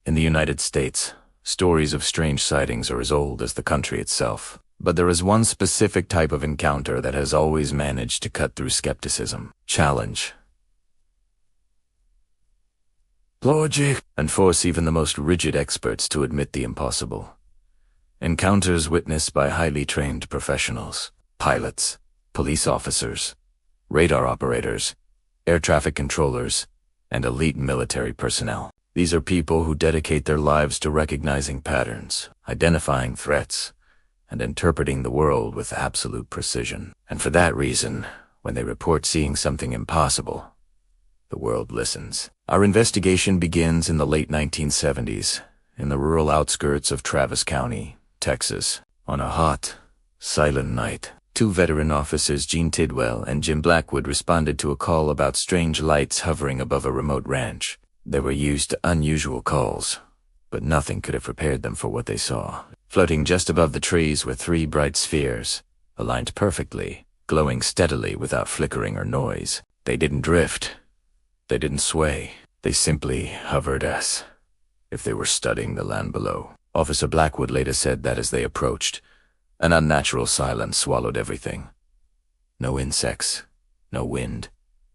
In the United States, stories of strange sightings are as old as the country itself. But there is one specific type of encounter that has always managed to cut through skepticism, challenge, logic, and force even the most rigid experts to admit the impossible. Encounters witnessed by highly trained professionals, pilots, police officers, radar operators, air traffic controllers, and elite military personnel. These are people who dedicate their lives to recognizing patterns, identifying threats, and interpreting the world with absolute precision. And for that reason, when they report seeing something impossible, the world listens. Our investigation begins in the late 1970s, in the rural outskirts of Travis County, Texas. On a hot, silent night, two veteran officers, Gene Tidwell and Jim Blackwood, responded to a call about strange lights hovering above a remote ranch. They were used to unusual calls, but nothing could have prepared them for what they saw. Floating just above the trees were three bright spheres, aligned perfectly, glowing steadily without flickering or noise. They didn't drift. They didn't sway. They simply hovered as if they were studying the land below. Officer Blackwood later said that as they approached, an unnatural silence swallowed everything. No insects, no wind,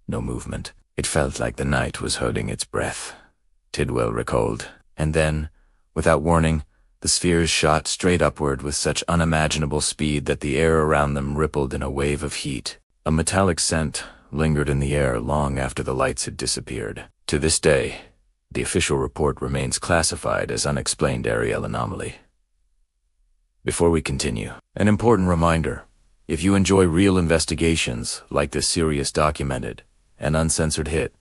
no movement. It felt like the night was holding its breath, Tidwell recalled. And then, without warning, the spheres shot straight upward with such unimaginable speed that the air around them rippled in a wave of heat. A metallic scent lingered in the air long after the lights had disappeared. To this day, the official report remains classified as unexplained aerial anomaly. Before we continue, an important reminder. If you enjoy real investigations like this serious documented and uncensored hit,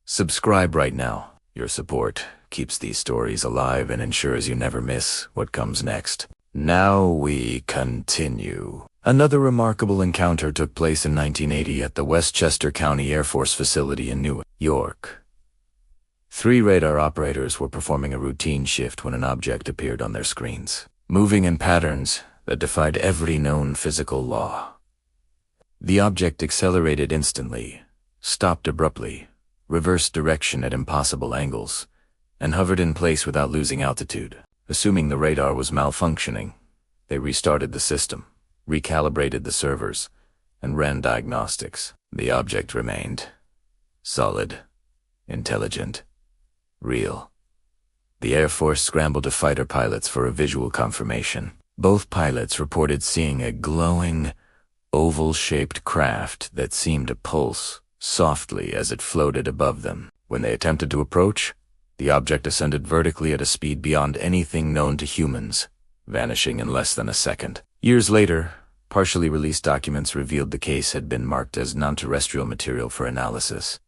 subscribe right now. Your support keeps these stories alive and ensures you never miss what comes next. Now we continue. Another remarkable encounter took place in 1980 at the Westchester County Air Force Facility in New York. Three radar operators were performing a routine shift when an object appeared on their screens, moving in patterns that defied every known physical law. The object accelerated instantly, stopped abruptly, reversed direction at impossible angles, and hovered in place without losing altitude. Assuming the radar was malfunctioning, they restarted the system, recalibrated the servers, and ran diagnostics. The object remained solid, intelligent, real. The Air Force scrambled to fighter pilots for a visual confirmation. Both pilots reported seeing a glowing, oval-shaped craft that seemed to pulse softly as it floated above them. When they attempted to approach, the object ascended vertically at a speed beyond anything known to humans, vanishing in less than a second. Years later, partially released documents revealed the case had been marked as non-terrestrial material for analysis.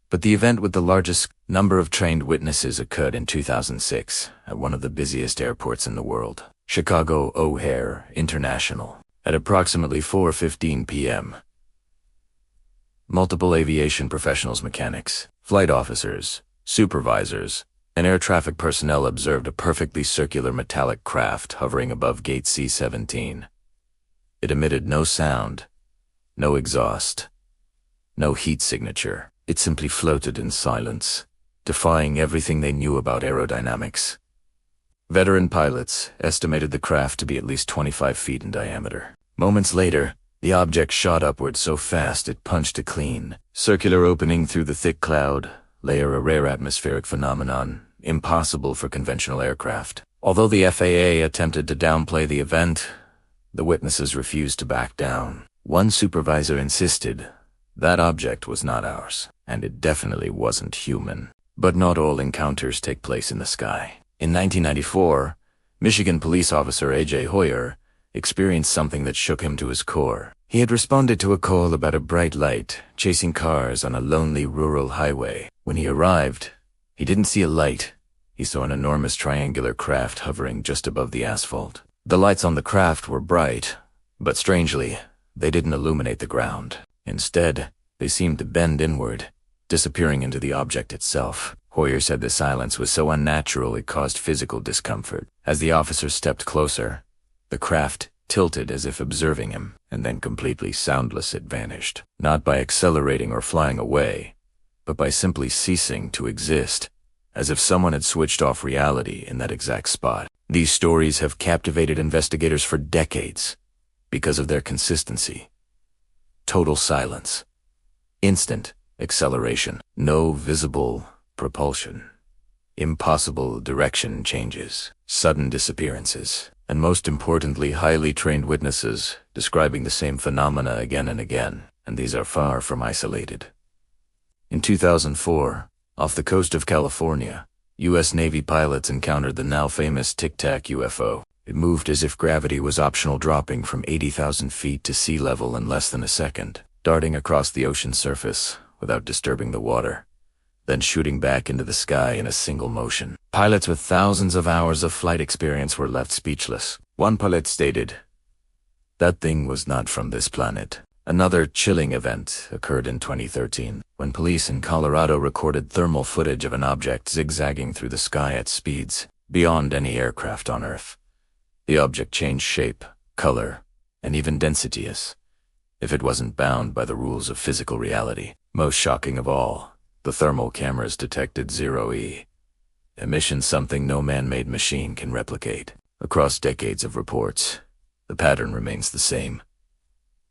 But the event with the largest number of trained witnesses occurred in 2006 at one of the busiest airports in the world, Chicago O'Hare International, at approximately 4:15 p.m. Multiple aviation professionals, mechanics, flight officers, supervisors, and air traffic personnel observed a perfectly circular metallic craft hovering above Gate C-17. It emitted no sound, no exhaust, no heat signature. It simply floated in silence, defying everything they knew about aerodynamics. Veteran pilots estimated the craft to be at least 25 feet in diameter. Moments later, the object shot upward so fast it punched a clean, circular opening through the thick cloud layer, a rare atmospheric phenomenon, impossible for conventional aircraft. Although the FAA attempted to downplay the event, the witnesses refused to back down. One supervisor insisted that object was not ours, and it definitely wasn't human. But not all encounters take place in the sky. In 1994, Michigan police officer A.J. Hoyer experienced something that shook him to his core. He had responded to a call about a bright light chasing cars on a lonely rural highway. When he arrived, he didn't see a light. He saw an enormous triangular craft hovering just above the asphalt. The lights on the craft were bright, but strangely, they didn't illuminate the ground. Instead, they seemed to bend inward, disappearing into the object itself. Hoyer said the silence was so unnatural it caused physical discomfort. As the officer stepped closer, the craft tilted as if observing him, and then completely soundless it vanished. Not by accelerating or flying away, but by simply ceasing to exist, as if someone had switched off reality in that exact spot. These stories have captivated investigators for decades because of their consistency. Total silence. Instant acceleration. No visible propulsion. Impossible direction changes. Sudden disappearances. And most importantly, highly trained witnesses describing the same phenomena again and again. And these are far from isolated. In 2004, off the coast of California, U.S. Navy pilots encountered the now famous Tic Tac UFO. It moved as if gravity was optional, dropping from 80,000 feet to sea level in less than a second, darting across the ocean's surface without disturbing the water, then shooting back into the sky in a single motion. Pilots with thousands of hours of flight experience were left speechless. One pilot stated, "That thing was not from this planet." Another chilling event occurred in 2013, when police in Colorado recorded thermal footage of an object zigzagging through the sky at speeds beyond any aircraft on Earth. The object changed shape, color, and even density as if it wasn't bound by the rules of physical reality. Most shocking of all, the thermal cameras detected zero-E emissions, something no man-made machine can replicate. Across decades of reports, the pattern remains the same.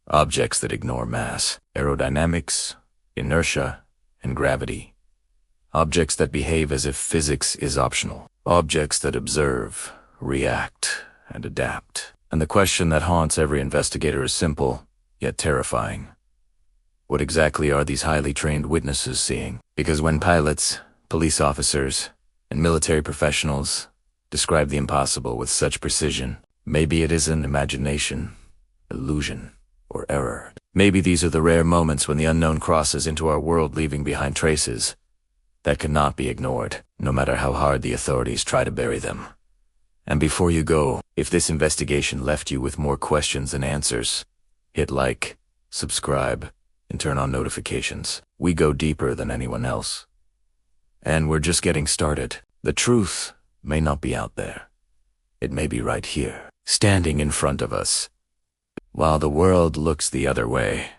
Objects that ignore mass, aerodynamics, inertia, and gravity. Objects that behave as if physics is optional. Objects that observe, react, and adapt. And the question that haunts every investigator is simple, yet terrifying. What exactly are these highly trained witnesses seeing? Because when pilots, police officers, and military professionals describe the impossible with such precision, maybe it is an imagination, illusion, or error. Maybe these are the rare moments when the unknown crosses into our world, leaving behind traces that cannot be ignored, no matter how hard the authorities try to bury them. And before you go, if this investigation left you with more questions than answers, hit like, subscribe, and turn on notifications. We go deeper than anyone else. And we're just getting started. The truth may not be out there. It may be right here, standing in front of us, while the world looks the other way.